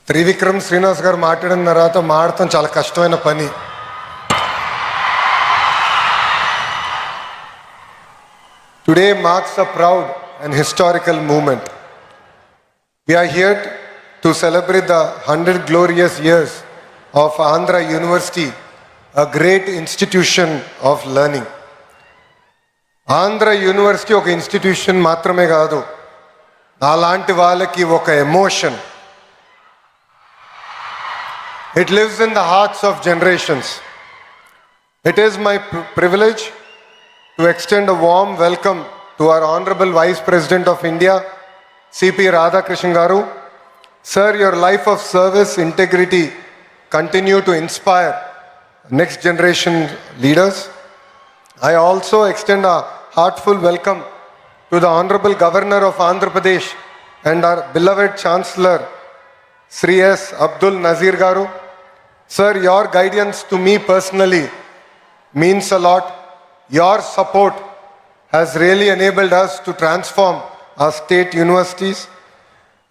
త్రివిక్రమ్ శ్రీనివాస్ గారు మాట్లాడిన తర్వాత మాడటం చాలా కష్టమైన పని. Today marks a proud and historical moment. We are here to celebrate the 100 glorious years of Andhra University, a great institution of learning. Andhra university ఒక institution మాత్రమే కాదు, అలాంటి వాళ్ళకి ఒక emotion. It lives in the hearts of generations. It is my privilege to extend a warm welcome to our Honorable Vice President of India, C.P. Radhakrishnan Garu. Sir, your life of service, integrity continue to inspire next generation leaders. I also extend a heartfelt welcome to the Honorable Governor of Andhra Pradesh and our beloved Chancellor, Sri S. Abdul Nazir Garu. Sir, your guidance to me personally means a lot. Your support has really enabled us to transform our state universities.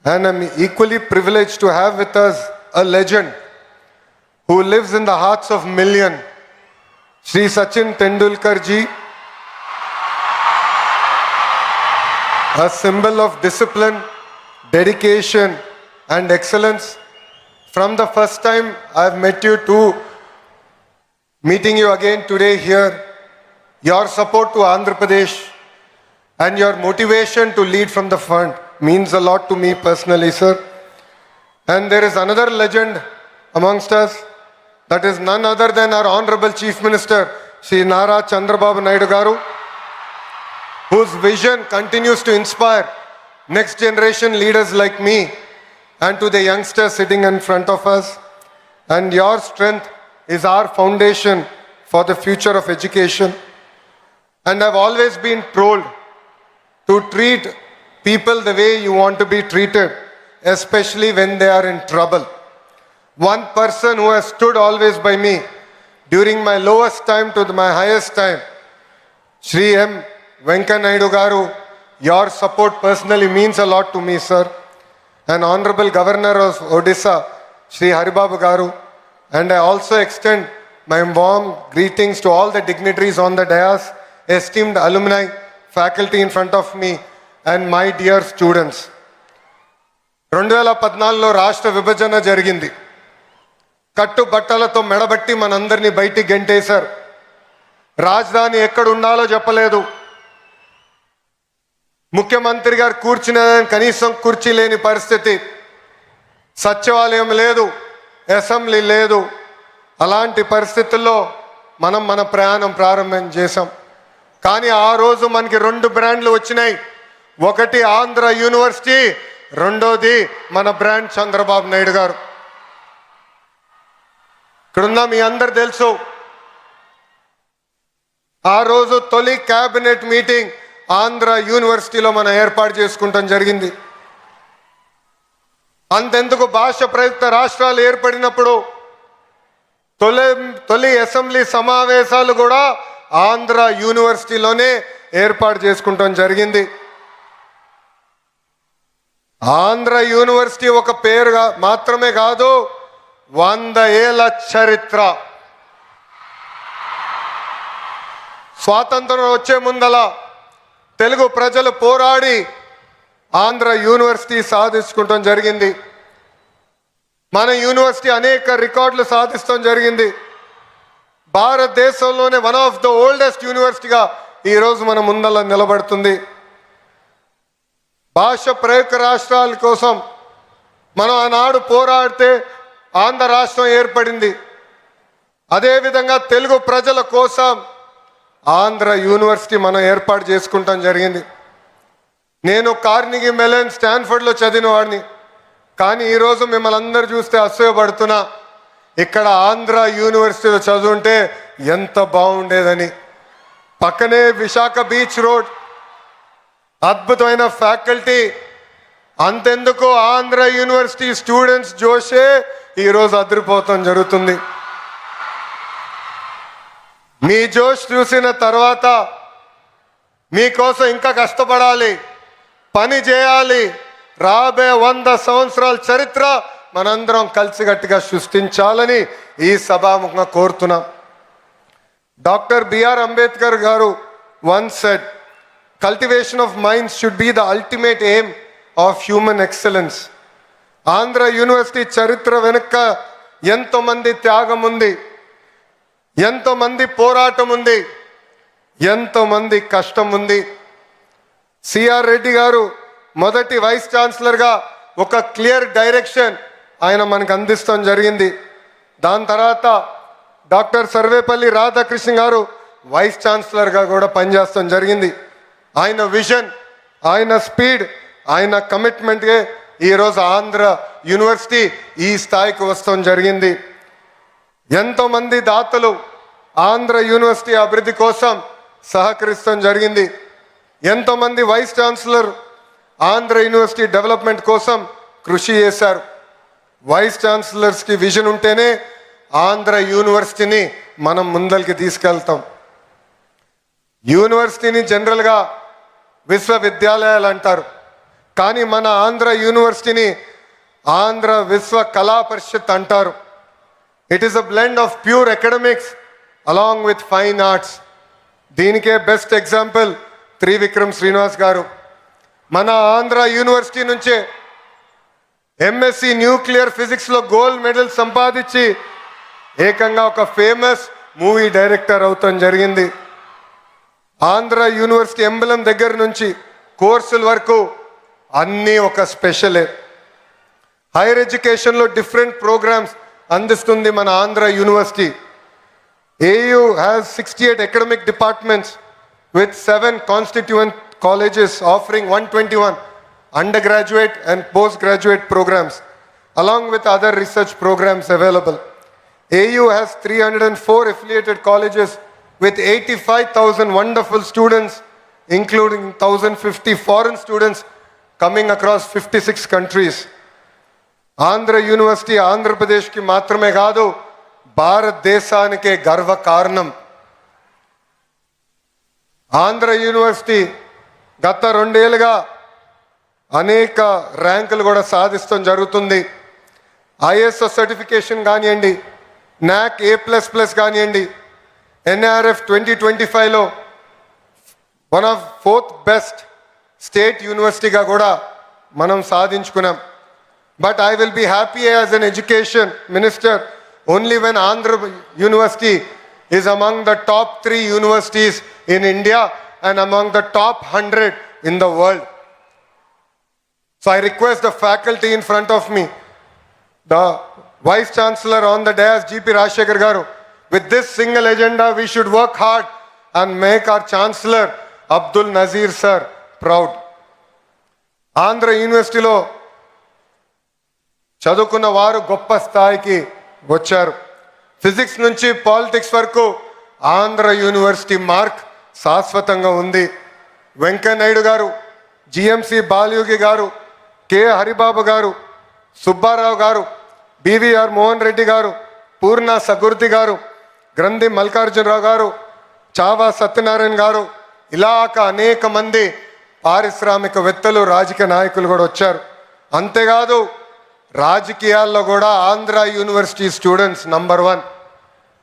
And I'm equally privileged to have with us a legend who lives in the hearts of millions, Shri Sachin Tendulkar ji, a symbol of discipline, dedication and excellence. From the first time I've met you to meeting you again today here, your support to Andhra Pradesh and your motivation to lead from the front means a lot to me personally, sir. And there is another legend amongst us, that is none other than our Honorable Chief Minister, Shri Nara Chandrababu Naidu Garu, whose vision continues to inspire next generation leaders like me and to the youngsters sitting in front of us. And your strength is our foundation for the future of education. And I've always been told to treat people the way you want to be treated, especially when they are in trouble. One person who has stood always by me during my lowest time to my highest time, Shri M. Venkaiah Naidu Garu, your support personally means a lot to me, sir. And Honorable Governor of Odisha, Shri Haribabu Garu. And I also extend my warm greetings to all the dignitaries on the dais, esteemed alumni, faculty in front of me, and my dear students. 2014లో రాష్ట్ర విభజన జరిగింది. కట్టుబట్టలతో మెడబట్టి మనందరినీ బయటికి గెంటేశారు. రాజధాని ఎక్కడ ఉండాలో చెప్పలేదు. ముఖ్యమంత్రి గారు కూర్చునే కనీసం కుర్చీ లేని పరిస్థితి. సచివాలయం లేదు, అసెంబ్లీ లేదు. అలాంటి పరిస్థితుల్లో మనం మన ప్రయాణం ప్రారంభం చేశాం. కానీ ఆ రోజు మనకి 2 బ్రాండ్లు వచ్చినాయి. ఒకటి ఆంధ్ర యూనివర్సిటీ, రెండోది మన బ్రాండ్ చంద్రబాబు నాయుడు గారు. ఇక్కడున్న మీ అందరు తెలుసు, ఆ రోజు తొలి క్యాబినెట్ మీటింగ్ ఆంధ్ర యూనివర్సిటీలో మనం ఏర్పాటు చేసుకుంటాం జరిగింది. అంతెందుకు భాష ప్రయుక్త రాష్ట్రాలు ఏర్పడినప్పుడు తొలి అసెంబ్లీ సమావేశాలు కూడా ఆంధ్ర యూనివర్సిటీలోనే ఏర్పాటు చేసుకుంటాం జరిగింది. ఆంధ్ర యూనివర్సిటీ ఒక పేరు మాత్రమే కాదు, 100 ఏళ్ల చరిత్ర. స్వాతంత్రం వచ్చే ముందల తెలుగు ప్రజలు పోరాడి ఆంధ్ర యూనివర్సిటీ సాధించుకుంటాం జరిగింది. మన యూనివర్సిటీ అనేక రికార్డులు సాధిస్తాం జరిగింది. భారతదేశంలోనే వన్ ఆఫ్ ద ఓల్డెస్ట్ యూనివర్సిటీగా ఈరోజు మన ముందల నిలబడుతుంది. భాష ప్రయుక్త రాష్ట్రాల కోసం మనం ఆనాడు పోరాడితే ఆంధ్ర రాష్ట్రం ఏర్పడింది. అదేవిధంగా తెలుగు ప్రజల కోసం ఆంధ్ర యూనివర్సిటీ మనం ఏర్పాటు చేసుకుంటాం జరిగింది. నేను కార్నిగీ మెలన్ స్టాన్ఫర్డ్లో చదివిన వాడిని. కానీ ఈరోజు మిమ్మల్ని అందరూ చూస్తే అసూయపడుతున్నా, ఇక్కడ ఆంధ్ర యూనివర్సిటీలో చదువుంటే ఎంత బాగుండేదని. పక్కనే విశాఖ బీచ్ రోడ్, అద్భుతమైన ఫ్యాకల్టీ. అంతెందుకు ఆంధ్ర యూనివర్సిటీ స్టూడెంట్స్ జోషే ఈరోజు అదిరిపోతాం జరుగుతుంది. మీ జోష్ చూసిన తర్వాత మీకోసం ఇంకా కష్టపడాలి, పని చేయాలి. రాబోయే 100 సంవత్సరాల చరిత్ర మనందరం కలిసికట్టుగా సృష్టించాలని ఈ సభాముఖంగా కోరుతున్నాం. డాక్టర్ బిఆర్ అంబేద్కర్ గారు once said, cultivation of minds should be the ultimate aim of human excellence. Andhra university చరిత్ర వెనుక ఎంతో మంది త్యాగం ఉంది, ఎంతో మంది పోరాటం ఉంది, ఎంతో మంది కష్టం ఉంది. సిఆర్ రెడ్డి గారు మొదటి వైస్ ఛాన్సలర్గా ఒక క్లియర్ డైరెక్షన్ ఆయన మనకు అందిస్తాం జరిగింది. దాని తర్వాత డాక్టర్ సర్వేపల్లి రాధాకృష్ణ గారు వైస్ ఛాన్సలర్గా కూడా పనిచేస్తాం జరిగింది. ఆయన విజన్, ఆయన స్పీడ్, ఆయన కమిట్మెంట్గా ఈరోజు ఆంధ్ర యూనివర్సిటీ ఈ స్థాయికి వస్తాం జరిగింది. ఎంతోమంది దాతలు ఆంధ్ర యూనివర్సిటీ అభివృద్ధి కోసం సహకరిస్తాం జరిగింది. ఎంతోమంది vice chancellor Andhra university development కోసం కృషి చేశారు. వైస్ ఛాన్సలర్స్కి విజన్ ఉంటేనే ఆంధ్ర యూనివర్సిటీని మనం ముందరికి తీసుకెళ్తాం. యూనివర్సిటీని జనరల్గా విశ్వవిద్యాలయాలు అంటారు, కానీ మన ఆంధ్ర యూనివర్సిటీని ఆంధ్ర విశ్వ కళా పరిషత్ అంటారు. It is a blend of pure academics along with fine arts. దీనికే బెస్ట్ ఎగ్జాంపుల్ త్రివిక్రమ్ శ్రీనివాస్ గారు. మన ఆంధ్ర యూనివర్సిటీ నుంచే ఎంఎస్సి న్యూక్లియర్ ఫిజిక్స్లో గోల్డ్ మెడల్ సంపాదించి ఏకంగా ఒక ఫేమస్ మూవీ డైరెక్టర్ అవుతాం జరిగింది. ఆంధ్ర యూనివర్సిటీ ఎంబలం దగ్గర నుంచి కోర్సుల వరకు అన్నీ ఒక స్పెషలే. హైయర్ ఎడ్యుకేషన్లో డిఫరెంట్ ప్రోగ్రామ్స్ అందిస్తుంది మన Andhra university. AU has 68 academic departments with 7 constituent colleges offering 121 undergraduate and postgraduate programs along with other research programs available. AU has 304 affiliated colleges with 85,000 wonderful students, including 1,050 foreign students coming across 56 countries. Andhra university ఆంధ్రప్రదేశ్కి మాత్రమే కాదు, భారతదేశానికే గర్వ కారణం. Andhra university గత 2 ఏళ్ళుగా అనేక ర్యాంకులు కూడా సాధిస్తాం జరుగుతుంది. ISO సర్టిఫికేషన్ కానివ్వండి, NAC A++ కానివ్వండి, NRF 2025లో one of 4th best state యూనివర్సిటీగా కూడా మనం సాధించుకున్నాం. But I will be happy as an education minister only when Andhra University is among the top 3 universities in India and among the top 100 in the world. So I request the faculty in front of me, the Vice Chancellor on the dais, GP Rajshekhar Garu, with this single agenda we should work hard and make our Chancellor Abdul Nazir sir proud. Andhra University lo చదువుకున్న వారు గొప్ప స్థాయికి వచ్చారు. Physics నుంచి politics వరకు Andhra university mark శాశ్వతంగా ఉంది. వెంకయ్యనాయుడు గారు, జిఎంసి బాలయోగి గారు, కె హరిబాబు గారు, సుబ్బారావు గారు, బివిఆర్ మోహన్ రెడ్డి గారు, పూర్ణ సగుర్తి గారు, గ్రంథి మల్లికార్జునరావు గారు, చావా సత్యనారాయణ గారు, ఇలాక అనేక మంది పారిశ్రామికవేత్తలు, రాజకీయ నాయకులు కూడా వచ్చారు. అంతేకాదు రాజకీయాల్లో కూడా ఆంధ్ర యూనివర్సిటీ స్టూడెంట్స్ నంబర్ 1.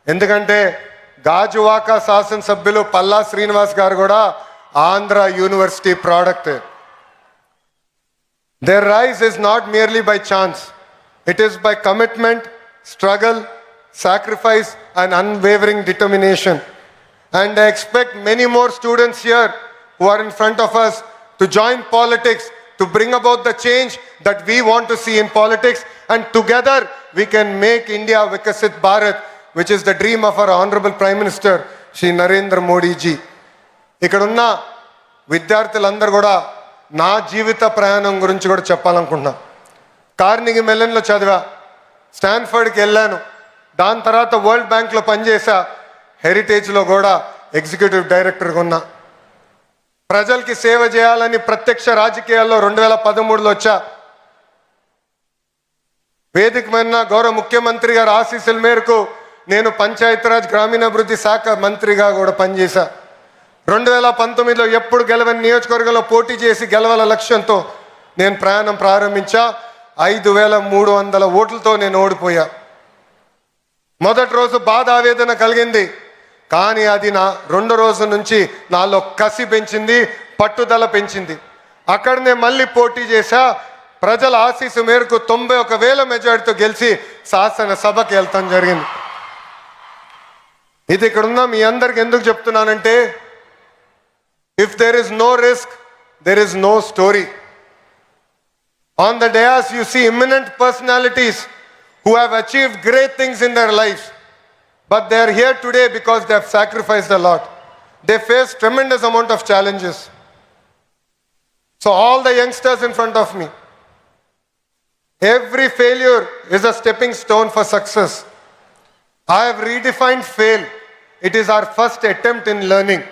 ఎందుకంటే గాజువాక శాసనసభ్యులు పల్లా శ్రీనివాస్ గారు కూడా Andhra university product. Their rise is not merely by chance. It is by commitment, struggle, sacrifice and unwavering determination. And I expect many more students here who are in front of us to join politics, to bring about the change that we want to see in politics, and together we can make India Vikasit Bharat, which is the dream of our Honorable Prime Minister Shri Narendra Modi ji. ఇక్కడున్న విద్యార్థులందరూ కూడా నా జీవిత ప్రయాణం గురించి కూడా చెప్పాలనుకుంటున్నా. కార్నిగి మెలన్లో చదివా, స్టాన్ఫర్డ్కి వెళ్ళాను, దాని తర్వాత వరల్డ్ బ్యాంక్లో పనిచేసా, హెరిటేజ్లో కూడా ఎగ్జిక్యూటివ్ డైరెక్టర్గా ఉన్నా. ప్రజలకి సేవ చేయాలని ప్రత్యక్ష రాజకీయాల్లో 2013లో వచ్చా. వేదికమైన గౌరవ ముఖ్యమంత్రి గారి ఆశీస్సుల మేరకు నేను పంచాయతీరాజ్ గ్రామీణాభివృద్ధి శాఖ మంత్రిగా కూడా పనిచేశా. 2019లో ఎప్పుడు గెలవని నియోజకవర్గంలో పోటీ చేసి గెలవాల లక్ష్యంతో నేను ప్రయాణం ప్రారంభించా. 5300 ఓట్లతో నేను ఓడిపోయా. మొదటి రోజు బాధ ఆవేదన కలిగింది, కానీ అది నా రెండో రోజు నుంచి నాలో కసి పెంచింది, పట్టుదల పెంచింది. అక్కడనే మళ్ళీ పోటీ చేశా. ప్రజల ఆశీస్సు మేరకు 91,000 మెజార్టీతో గెలిచి శాసనసభకి వెళ్తాం జరిగింది. ఇది ఇక్కడ ఉన్న మీ అందరికి ఎందుకు చెప్తున్నానంటే, if there is no risk, there is no story. On the dais, you see eminent personalities who have achieved great things in their lives. But they are here today because they have sacrificed a lot. They face tremendous amount of challenges. So all the youngsters in front of me, every failure is a stepping stone for success. I have redefined fail. It is our first attempt in learning.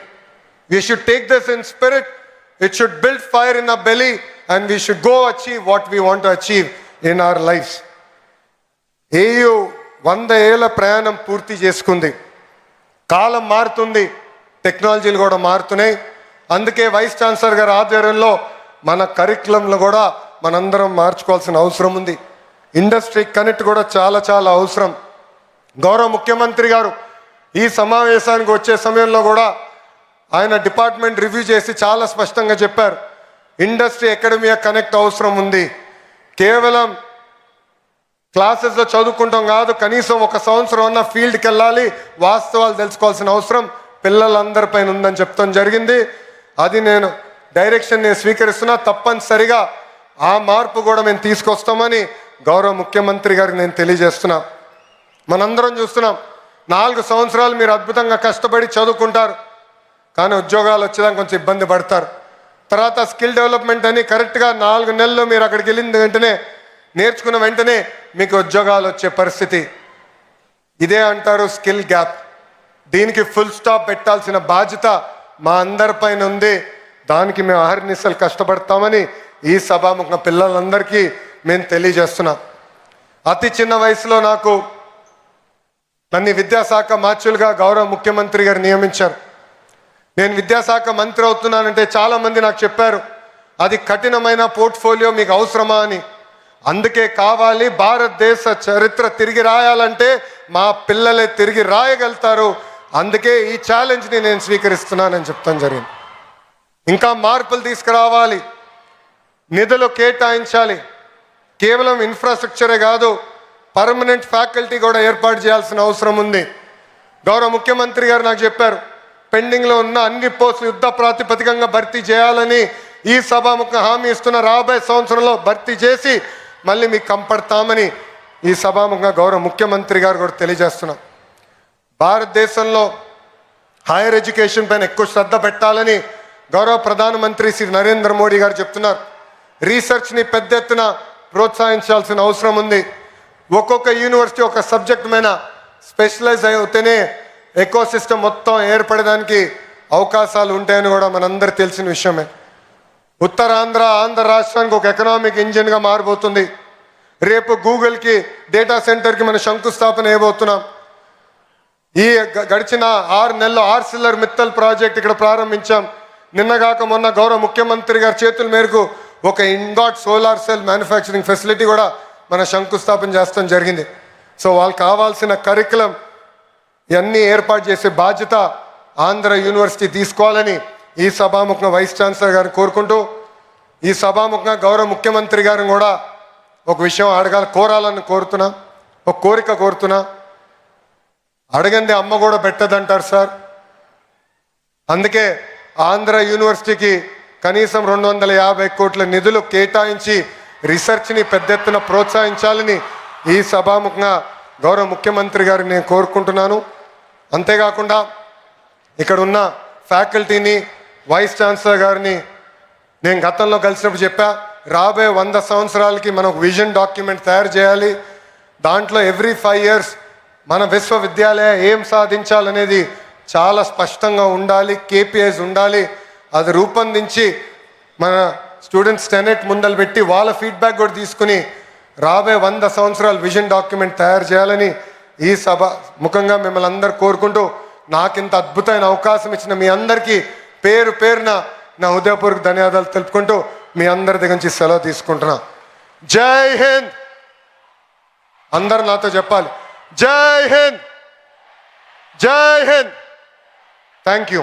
We should take this in spirit. It should build fire in our belly, and we should go achieve what we want to achieve in our lives. AU 100 ఏళ్ల ప్రయాణం పూర్తి చేసుకుంది. కాలం మారుతుంది, టెక్నాలజీలు కూడా మారుతున్నాయి. అందుకే vice chancellor గారి ఆధ్వర్యంలో మన కరికులంలో కూడా మనందరం మార్చుకోవాల్సిన అవసరం ఉంది. ఇండస్ట్రీ కనెక్ట్ కూడా చాలా చాలా అవసరం. గౌరవ ముఖ్యమంత్రి గారు ఈ సమావేశానికి వచ్చే సమయంలో కూడా ఆయన డిపార్ట్మెంట్ రివ్యూ చేసి చాలా స్పష్టంగా చెప్పారు, ఇండస్ట్రీ అకాడమియా కనెక్ట్ అవసరం ఉంది. కేవలం క్లాసెస్లో చదువుకుంటాం కాదు, కనీసం 1 సంవత్సరం అన్న ఫీల్డ్కి వెళ్ళాలి, వాస్తవాలు తెలుసుకోవాల్సిన అవసరం పిల్లలందరిపైన ఉందని చెప్తాం జరిగింది. అది నేను డైరెక్షన్ నేను స్వీకరిస్తున్నా. తప్పనిసరిగా ఆ మార్పు కూడా మేము తీసుకొస్తామని గౌరవ ముఖ్యమంత్రి గారికి నేను తెలియజేస్తున్నా. మనందరం చూస్తున్నాం, 4 సంవత్సరాలు మీరు అద్భుతంగా కష్టపడి చదువుకుంటారు, కానీ ఉద్యోగాలు వచ్చేదానికి కొంచెం ఇబ్బంది పడతారు. తర్వాత స్కిల్ డెవలప్మెంట్ అని కరెక్ట్గా 4 నెలలు మీరు అక్కడికి వెళ్ళిన వెంటనే నేర్చుకున్న వెంటనే మీకు ఉద్యోగాలు వచ్చే పరిస్థితి. ఇదే అంటారు స్కిల్ గ్యాప్. దీనికి ఫుల్ స్టాప్ పెట్టాల్సిన బాధ్యత మా అందరిపైన ఉంది. దానికి మేము అహర్నిశలు కష్టపడతామని ఈ సభాముఖ పిల్లలందరికీ మేము తెలియజేస్తున్నాం. అతి చిన్న వయసులో నన్ను విద్యాశాఖ మార్చులుగా గౌరవ ముఖ్యమంత్రి గారు నియమించారు. నేను విద్యాశాఖ మంత్రి అవుతున్నానంటే చాలామంది నాకు చెప్పారు, అది కఠినమైన పోర్ట్ఫోలియో, మీకు అవసరమా అని. అందుకే కావాలి, భారతదేశ చరిత్ర తిరిగి రాయాలంటే మా పిల్లలే తిరిగి రాయగలుగుతారు. అందుకే ఈ ఛాలెంజ్ని నేను స్వీకరిస్తున్నానని చెప్తాను జరిగింది. ఇంకా మార్పులు తీసుకురావాలి, నిధులు కేటాయించాలి. కేవలం ఇన్ఫ్రాస్ట్రక్చరే కాదు, పర్మనెంట్ ఫ్యాకల్టీ కూడా ఏర్పాటు చేయాల్సిన అవసరం ఉంది. గౌరవ ముఖ్యమంత్రి గారు నాకు చెప్పారు, పెండింగ్లో ఉన్న అన్ని పోస్టులు యుద్ధ ప్రాతిపదికంగా భర్తీ చేయాలని ఈ సభాముఖ హామీ ఇస్తున్న. రాబోయే సంవత్సరంలో భర్తీ చేసి మళ్ళీ మీకు కంపడతామని ఈ సభాముఖంగా గౌరవ ముఖ్యమంత్రి గారు కూడా తెలియజేస్తున్నాం. భారతదేశంలో హైయర్ ఎడ్యుకేషన్ పైన ఎక్కువ శ్రద్ధ పెట్టాలని గౌరవ ప్రధానమంత్రి శ్రీ నరేంద్ర మోడీ గారు చెప్తున్నారు. రీసెర్చ్ని పెద్ద ఎత్తున ప్రోత్సహించాల్సిన అవసరం ఉంది. ఒక్కొక్క యూనివర్సిటీ ఒక సబ్జెక్ట్ మీద స్పెషలైజ్ అయితేనే ఎకో సిస్టమ్ మొత్తం ఏర్పడడానికి అవకాశాలు ఉంటాయని కూడా మనందరూ తెలిసిన విషయమే. ఉత్తరాంధ్ర ఆంధ్ర రాష్ట్రానికి ఒక ఎకనామిక్ ఇంజిన్గా మారబోతుంది. రేపు గూగుల్కి డేటా సెంటర్కి మనం శంకుస్థాపన వేయబోతున్నాం. ఈ గడిచిన 6 నెలల్లో ఆర్సిల్లర్ మిత్తల్ ప్రాజెక్ట్ ఇక్కడ ప్రారంభించాం. నిన్నగాక మొన్న గౌరవ ముఖ్యమంత్రి గారి చేతుల మేరకు ఒక ఇంగాట్ సోలార్ సెల్ మ్యానుఫ్యాక్చరింగ్ ఫెసిలిటీ కూడా మన శంకుస్థాపన చేస్తాం జరిగింది. సో వాళ్ళకి కావాల్సిన కరికులం ఇవన్నీ ఏర్పాటు చేసే బాధ్యత ఆంధ్ర యూనివర్సిటీ తీసుకోవాలని ఈ సభాముఖంగా వైస్ ఛాన్సలర్ గారిని కోరుకుంటూ, ఈ సభాముఖంగా గౌరవ ముఖ్యమంత్రి గారిని కూడా ఒక విషయం కోరాలని కోరుతున్నా, ఒక కోరిక కోరుతున్నా. అడగంది అమ్మ కూడా పెట్టదంటారు సార్. అందుకే ఆంధ్ర యూనివర్సిటీకి కనీసం 250 కోట్ల నిధులు కేటాయించి రీసెర్చ్ని పెద్ద ఎత్తున ప్రోత్సహించాలని ఈ సభాముఖంగా గౌరవ ముఖ్యమంత్రి గారిని నేను కోరుకుంటున్నాను. అంతేకాకుండా ఇక్కడ ఉన్న ఫ్యాకల్టీని, వైస్ ఛాన్సలర్ గారిని నేను గతంలో కలిసినప్పుడు చెప్పా, రాబోయే 100 సంవత్సరాలకి మనం ఒక విజన్ డాక్యుమెంట్ తయారు చేయాలి. దాంట్లో ఎవ్రీ 5 years మన విశ్వవిద్యాలయ ఏం సాధించాలనేది చాలా స్పష్టంగా ఉండాలి, కేపీఐస్ ఉండాలి. అది రూపొందించి మన స్టూడెంట్స్ సెనెట్ ముందలు పెట్టి వాళ్ళ ఫీడ్బ్యాక్ కూడా తీసుకుని రాబోయే 100 సంవత్సరాలు విజన్ డాక్యుమెంట్ తయారు చేయాలని ఈ సభ ముఖంగా మిమ్మల్ని అందరూ కోరుకుంటూ, నాకు ఇంత అద్భుతమైన అవకాశం ఇచ్చిన మీ అందరికీ పేరు పేరున నా హృదయపూర్వక ధన్యవాదాలు తెలుపుకుంటూ మీ అందరి దగ్గర నుంచి సెలవు తీసుకుంటున్నా. జై హింద్. అందరు నాతో చెప్పాలి, జై హింద్, జై హింద్. Thank you.